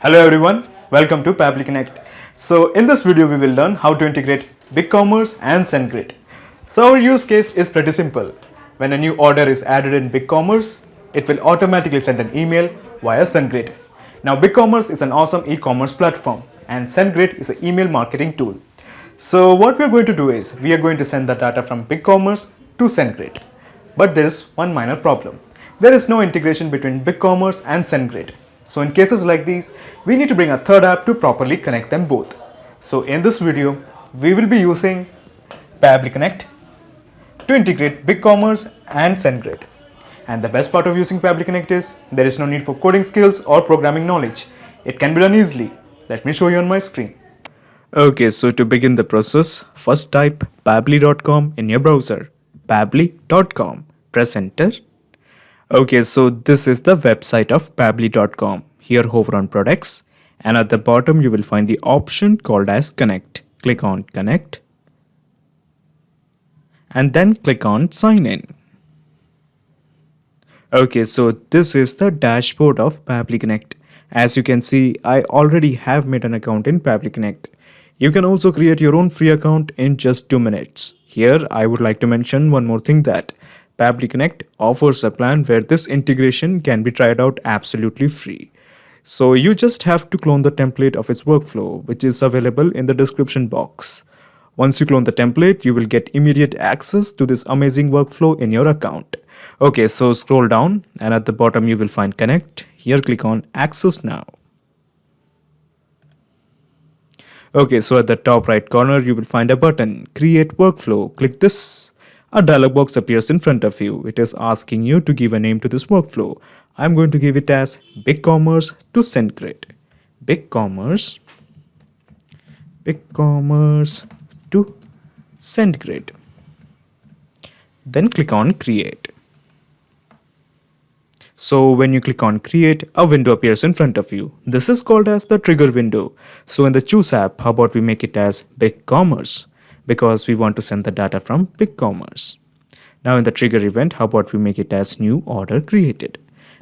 Hello everyone, welcome to Pabbly Connect. So in this video we will learn how to integrate BigCommerce and SendGrid. So our use case is pretty simple. When a new order is added in BigCommerce, it will automatically send an email via SendGrid. Now BigCommerce is an awesome e-commerce platform and SendGrid is an email marketing tool. So what we are going to do is we are going to send the data from BigCommerce to SendGrid. But there is one minor problem. There is no integration between BigCommerce and SendGrid. So in cases like these, we need to bring a third app to properly connect them both. So in this video, we will be using Pabbly Connect to integrate BigCommerce and SendGrid. And the best part of using Pabbly Connect is there is no need for coding skills or programming knowledge. It can be done easily. Let me show you on my screen. Okay, so to begin the process, first type pabbly.com in your browser. Pabbly.com. Press enter. Okay, so this is the website of pabbly.com. Here hover on products and at the bottom you will find the option called as connect. Click on connect and then click on sign in. Okay, so this is the dashboard of Pabbly Connect. As you can see, I already have made an account in Pabbly Connect. You can also create your own free account in just 2 minutes. Here I would like to mention one more thing, that Pabbly Connect offers a plan where this integration can be tried out absolutely free. So you just have to clone the template of its workflow, which is available in the description box. Once you clone the template, you will get immediate access to this amazing workflow in your account. Okay, so scroll down and at the bottom you will find connect. Here click on access now. Okay, so at the top right corner you will find a button, create workflow. Click this. A dialog box appears in front of you. It is asking you to give a name to this workflow. I'm going to give it as BigCommerce to SendGrid. BigCommerce to SendGrid. Then click on create. So when you click on create, a window appears in front of you. This is called as the trigger window. So in the choose app, how about we make it as BigCommerce? Because we want to send the data from BigCommerce. Now in the trigger event, how about we make it as new order created?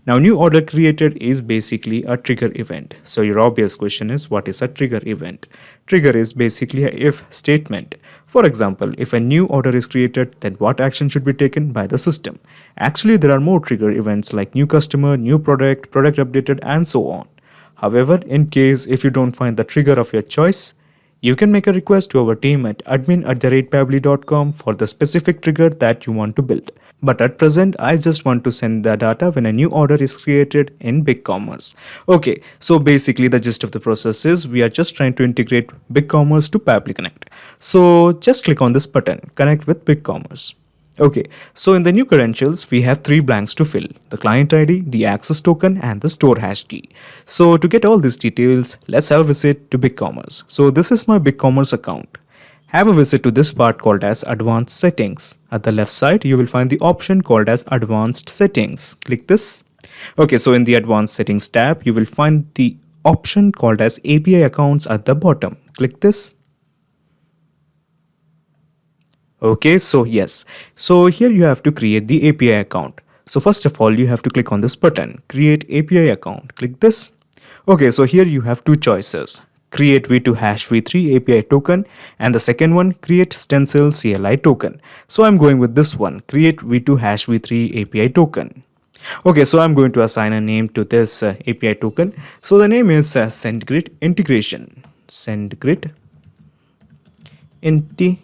Now new order created is basically a trigger event. So your obvious question is, what is a trigger event? Trigger is basically a if statement. For example, if a new order is created, then what action should be taken by the system? Actually, there are more trigger events like new customer, new product, product updated, and so on. However, in case if you don't find the trigger of your choice, you can make a request to our team at admin@pabbly.com for the specific trigger that you want to build. But at present, I just want to send the data when a new order is created in BigCommerce. Okay, so basically the gist of the process is we are just trying to integrate BigCommerce to Pabbly Connect. So just click on this button, connect with BigCommerce. Okay, so in the new credentials, we have 3 blanks to fill: the client ID, the access token, and the store hash key. So to get all these details, let's have a visit to BigCommerce. So this is my BigCommerce account. Have a visit to this part called as advanced settings. At the left side, you will find the option called as advanced settings. Click this. Okay, so in the advanced settings tab, you will find the option called as API accounts at the bottom. Click this. Okay, so yes, so here you have to create the API account. So first of all, you have to click on this button, create API account. Click this. Okay, so here you have 2 choices, create v2 hash v3 API token, and the second one, create stencil CLI token. So I'm going with this one, create v2 hash v3 API token. Okay, so I'm going to assign a name to this API token. So the name is SendGrid integration. SendGrid integration.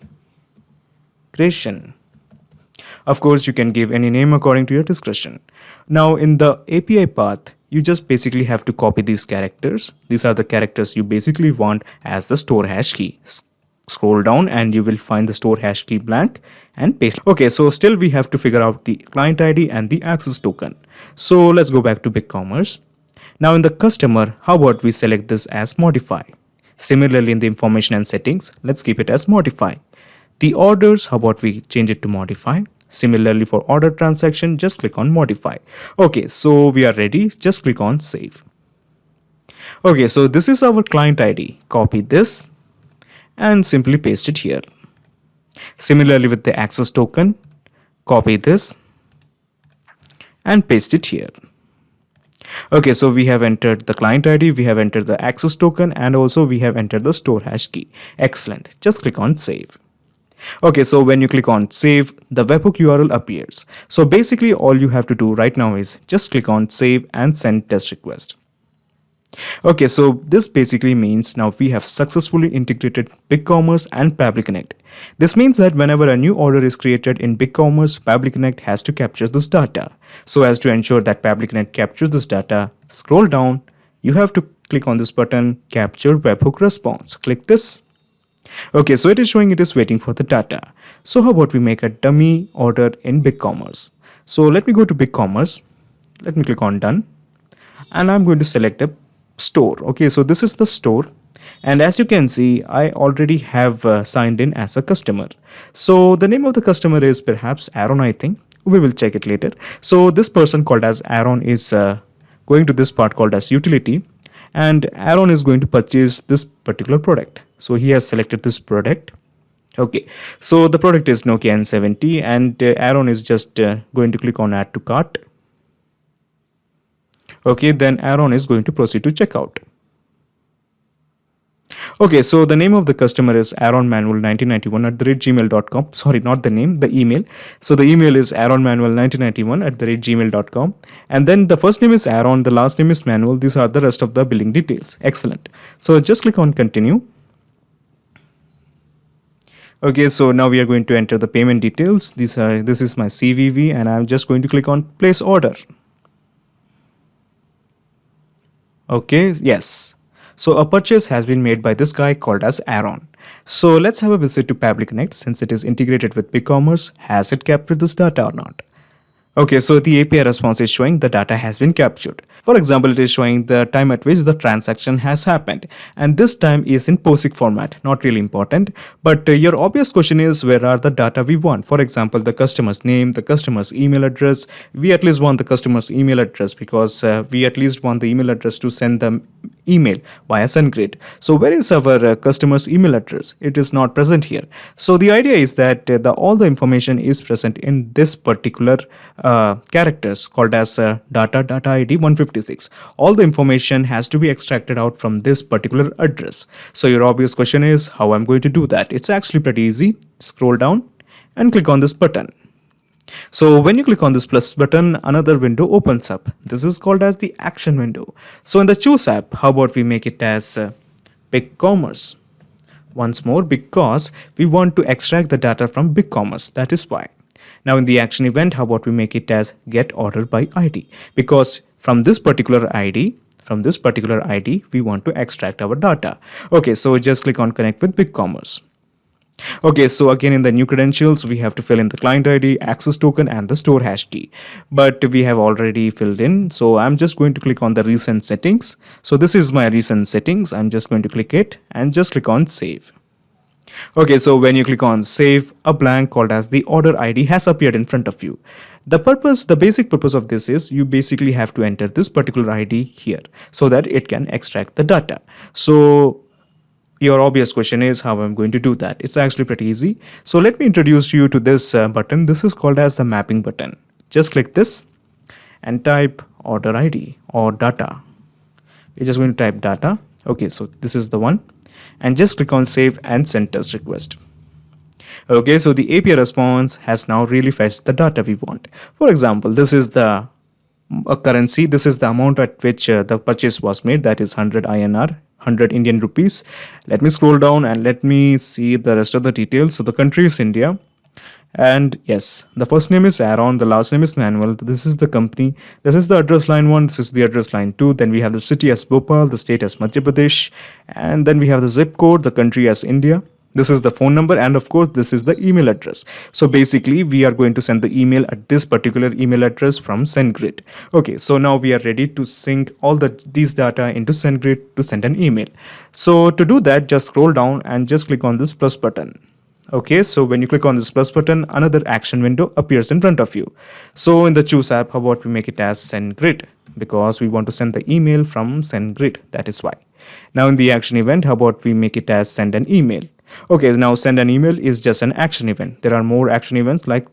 Of course, you can give any name according to your discretion. Now in the API path, you just basically have to copy these characters. These are the characters you basically want as the store hash key. Scroll down and you will find the store hash key blank and paste. Okay, so still we have to figure out the client ID and the access token. So let's go back to BigCommerce. Now in the customer, how about we select this as modify? Similarly in the information and settings, let's keep it as modify. The orders, how about we change it to modify? Similarly for order transaction, just click on modify. Okay, so we are ready. Just click on save. Okay, so this is our client ID. Copy this and simply paste it here. Similarly with the access token, copy this and paste it here. Okay, so we have entered the client ID, we have entered the access token, and also we have entered the store hash key. Excellent. Just click on save. Okay, so when you click on save, the webhook URL appears. So basically all you have to do right now is just click on save and send test request. Okay, so this basically means now we have successfully integrated BigCommerce and Pabbly Connect. This means that whenever a new order is created in BigCommerce, Pabbly Connect has to capture this data. So as to ensure that Pabbly Connect captures this data, scroll down, you have to click on this button, capture webhook response. Click this. Okay, so it is showing it is waiting for the data. So how about we make a dummy order in BigCommerce? So let me go to BigCommerce. Let me click on done. And I'm going to select a store. Okay, so this is the store. And as you can see, I already have signed in as a customer. So the name of the customer is perhaps Aaron, I think. We will check it later. So this person called as Aaron is going to this part called as utility. And Aaron is going to purchase this particular product. So he has selected this product. Okay, so the product is Nokia N70 and Aaron is just going to click on add to cart. Okay, then Aaron is going to proceed to checkout. Okay, so the name of the customer is aaronmanuel1991 @gmail.com. Sorry, not the name, the email. So the email is aaronmanuel1991 @gmail.com. And then the first name is Aaron, the last name is Manuel. These are the rest of the billing details. Excellent. So just click on continue. Okay, so now we are going to enter the payment details. This is my CVV and I'm just going to click on place order. Okay, yes. So a purchase has been made by this guy called as Aaron. So let's have a visit to Pabbly Connect since it is integrated with BigCommerce. Has it captured this data or not? Okay, so the API response is showing the data has been captured. For example, it is showing the time at which the transaction has happened. And this time is in POSIX format, not really important. But your obvious question is where are the data we want? For example, the customer's name, the customer's email address. We at least want the customer's email address because we at least want the email address to send them email via SendGrid. So where is our customer's email address? It is not present here. So the idea is that all the information is present in this particular characters called as data ID 156. All the information has to be extracted out from this particular address. So your obvious question is how I'm going to do that. It's actually pretty easy. Scroll down and click on this button. So when you click on this plus button, another window opens up. This is called as the action window. So in the choose app, how about we make it as BigCommerce? Once more, because we want to extract the data from BigCommerce. That is why. Now in the action event, how about we make it as get order by ID? Because from this particular ID, we want to extract our data. Okay, so just click on connect with BigCommerce. Okay, so again in the new credentials, we have to fill in the client ID, access token and the store hash key. But we have already filled in. So I'm just going to click on the recent settings. So this is my recent settings. I'm just going to click it and just click on save. Okay, so when you click on save, a blank called as the order ID has appeared in front of you. The basic purpose of this is you basically have to enter this particular ID here so that it can extract the data. So your obvious question is how I'm going to do that. It's actually pretty easy. So let me introduce you to this button. This is called as the mapping button. Just click this and type order ID or data. You're just going to type data. Okay, so this is the one. And just click on save and send test request. Okay, so the API response has now really fetched the data we want. For example, this is the currency. This is the amount at which the purchase was made. That is 100 INR. 100 Indian rupees. Let me scroll down and let me see the rest of the details. So the country is India. And yes, the first name is Aaron, the last name is Manuel. This is the company. This is the address line 1. This is the address line 2. Then we have the city as Bhopal, the state as Madhya Pradesh. And then we have the zip code, the country as India. This is the phone number and of course this is the email address. So basically we are going to send the email at this particular email address from SendGrid. Okay, so now we are ready to sync all these data into SendGrid to send an email. So to do that, just scroll down and just click on this plus button. Okay, so when you click on this plus button, another action window appears in front of you. So in the choose app, how about we make it as SendGrid? Because we want to send the email from SendGrid, that is why. Now in the action event, how about we make it as send an email? Okay, now send an email is just an action event. There are more action events like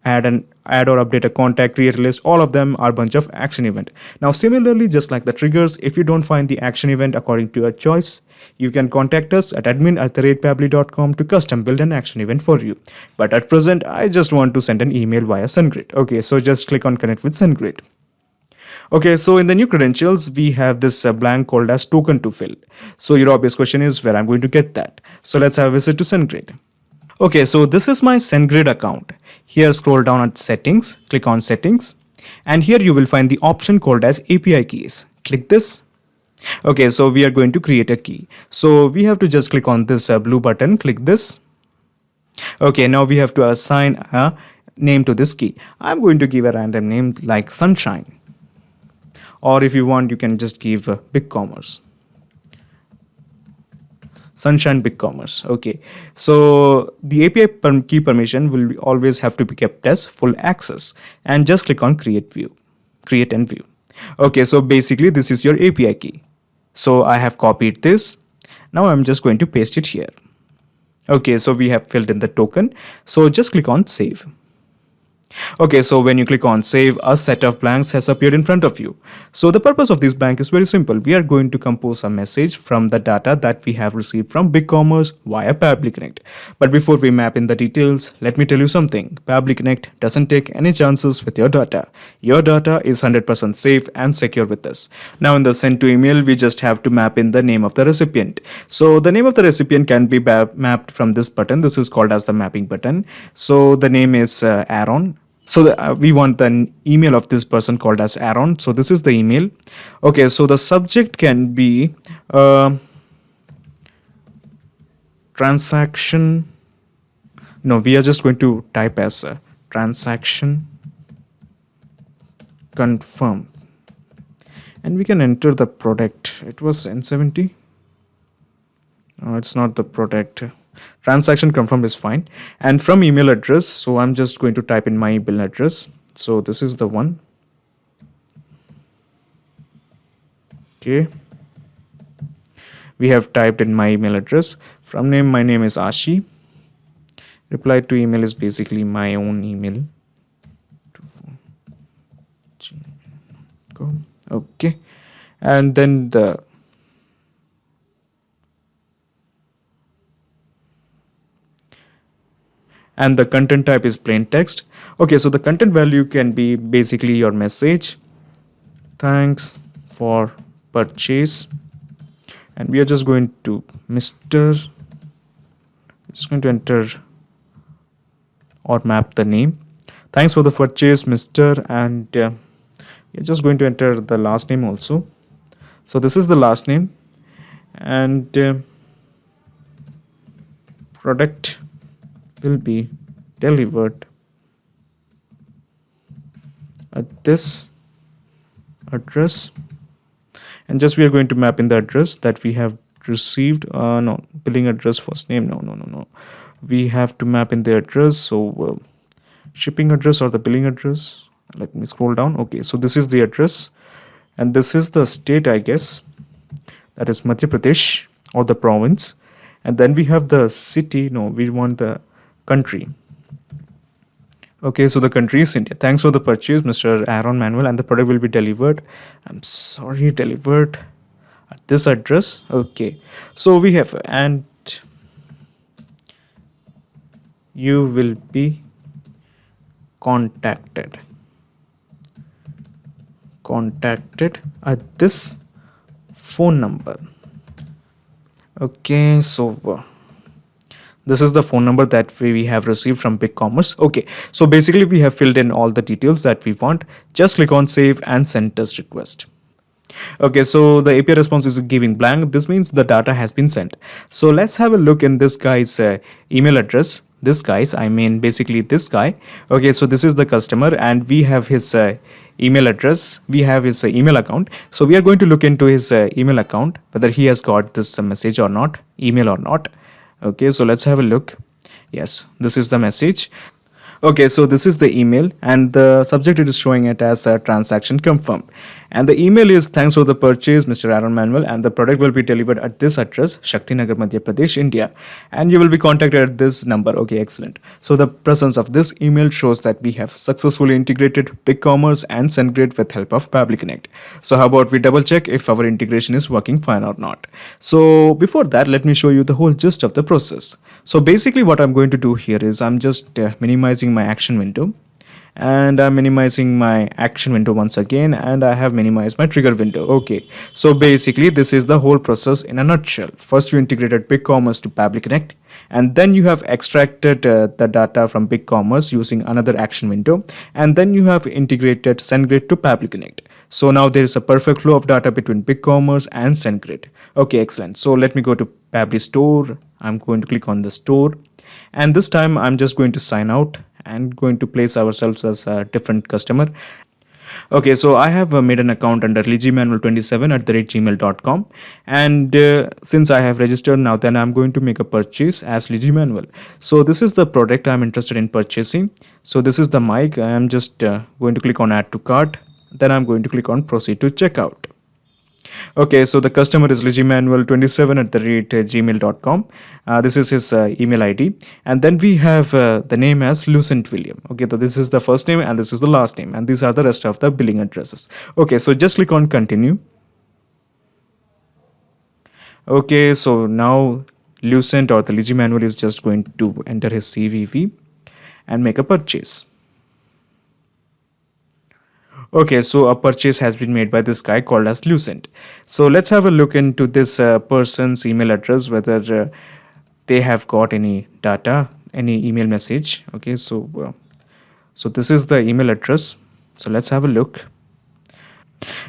add or update a contact, create a list, all of them are bunch of action event. Now similarly, just like the triggers, if you don't find the action event according to your choice, you can contact us at admin@pabbly.com to custom build an action event for you. But at present, I just want to send an email via SendGrid. Okay, so just click on connect with SendGrid. Okay, so in the new credentials, we have this blank called as token to fill. So your obvious question is where I'm going to get that. So let's have a visit to SendGrid. Okay, so this is my SendGrid account. Here scroll down at settings, click on settings, and here you will find the option called as API keys. Click this. Okay, so we are going to create a key. So we have to just click on this blue button, click this. Okay, now we have to assign a name to this key. I'm going to give a random name like Sunshine. Or if you want, you can just give BigCommerce. Sunshine BigCommerce. Okay, so the API key permission will always have to be kept as full access, and just click on create and view. Okay, so basically this is your API key. So I have copied this. Now I'm just going to paste it here. Okay, so we have filled in the token. So just click on save. Okay, so when you click on save, a set of blanks has appeared in front of you. So the purpose of this blank is very simple. We are going to compose a message from the data that we have received from BigCommerce via Pabbly Connect. But before we map in the details, let me tell you something. Pabbly Connect doesn't take any chances with your data. Your data is 100% safe and secure with us. Now in the send to email, we just have to map in the name of the recipient. So the name of the recipient can be mapped from this button. This is called as the mapping button. So the name is Aaron. So we want the email of this person called as Aaron. So this is the email. Okay, so the subject can be transaction. No, we are just going to type as a transaction confirm. And we can enter the product. It was N70. No, it's not the product. Transaction confirmed is fine. And from email address, so I'm just going to type in my email address. So this is the one. Okay, we have typed in my email address. From name, my name is Ashi. Reply to email is basically my own email. Okay, and then the content type is plain text. Okay, so the content value can be basically your message. Thanks for purchase. And we are just going to Mr. Just going to enter or map the name. Thanks for the purchase, Mr. And we're just going to enter the last name also. So this is the last name. And product will be delivered at this address, and just we are going to map in the address that we have received. No, billing address, first name, no, we have to map in the address. So shipping address or the billing address, let me scroll down. Okay, so this is the address and this is the state, I guess, that is Madhya Pradesh or the province. And then we have the city. No, we want the country. Okay, so the country is India. Thanks for the purchase, Mr. Aaron Manuel, and the product will be delivered. I'm sorry, delivered at this address. Okay, so we have, and you will be contacted at this phone number. Okay, so this is the phone number that we have received from BigCommerce. Okay, so basically we have filled in all the details that we want. Just click on save and send test request. Okay, so the API response is giving blank. This means the data has been sent. So let's have a look in this guy's email address. This guy's, I mean basically this guy. Okay, so this is the customer and we have his email address. We have his email account. So we are going to look into his email account, whether he has got this message or not, email or not. Okay, so let's have a look. Yes, this is the message. Okay, so this is the email and the subject it is showing it as a transaction confirmed. And the email is thanks for the purchase, Mr. Aaron Manuel, and the product will be delivered at this address, Shaktinagar, Madhya Pradesh, India. And you will be contacted at this number. Okay, excellent. So the presence of this email shows that we have successfully integrated BigCommerce and SendGrid with help of Pabbly Connect. So how about we double check if our integration is working fine or not. So before that, let me show you the whole gist of the process. So basically what I'm going to do here is I'm just minimizing my action window, and I'm minimizing my action window once again, and I have minimized my trigger window. Okay, so basically this is the whole process in a nutshell. First you integrated BigCommerce to Pabbly Connect, and then you have extracted the data from BigCommerce using another action window, and then you have integrated SendGrid to Pabbly Connect. So now there is a perfect flow of data between BigCommerce and SendGrid. Okay, excellent. So let me go to Pabbly store. I'm going to click on the store, and this time I'm just going to sign out and going to place ourselves as a different customer. Okay, so I have made an account under ligimanuel27@gmail.com, and since I have registered now, then I'm going to make a purchase as Ligimanuel. So this is the product I'm interested in purchasing. So this is the mic. I am just going to click on add to cart. Then I'm going to click on proceed to checkout. Okay, so the customer is ligimanuel27@gmail.com. This is his email ID, and then we have the name as Lucent William. Okay, so this is the first name and this is the last name, and these are the rest of the billing addresses. Okay, so just click on continue. Okay, so now Lucent or the Ligimanuel is just going to enter his CVV and make a purchase. Okay, so a purchase has been made by this guy called as Lucent. So let's have a look into this person's email address, whether they have got any data, any email message. Okay, so this is the email address. So let's have a look.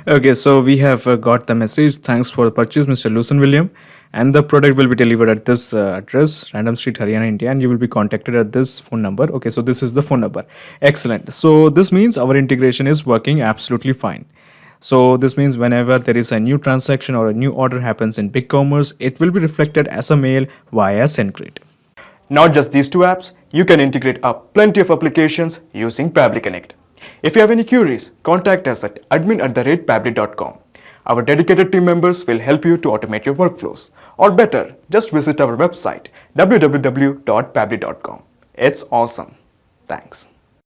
Okay, so we have got the message. Thanks for the purchase, Mr. Lucent William. And the product will be delivered at this address, Random Street, Haryana, India, and you will be contacted at this phone number. Okay, so this is the phone number. Excellent. So this means our integration is working absolutely fine. So this means whenever there is a new transaction or a new order happens in BigCommerce, it will be reflected as a mail via SendGrid. Not just these two apps, you can integrate up plenty of applications using Pabbly Connect. If you have any queries, contact us at admin@pabbly.com. Our dedicated team members will help you to automate your workflows. Or better, just visit our website www.pabbly.com. It's awesome. Thanks.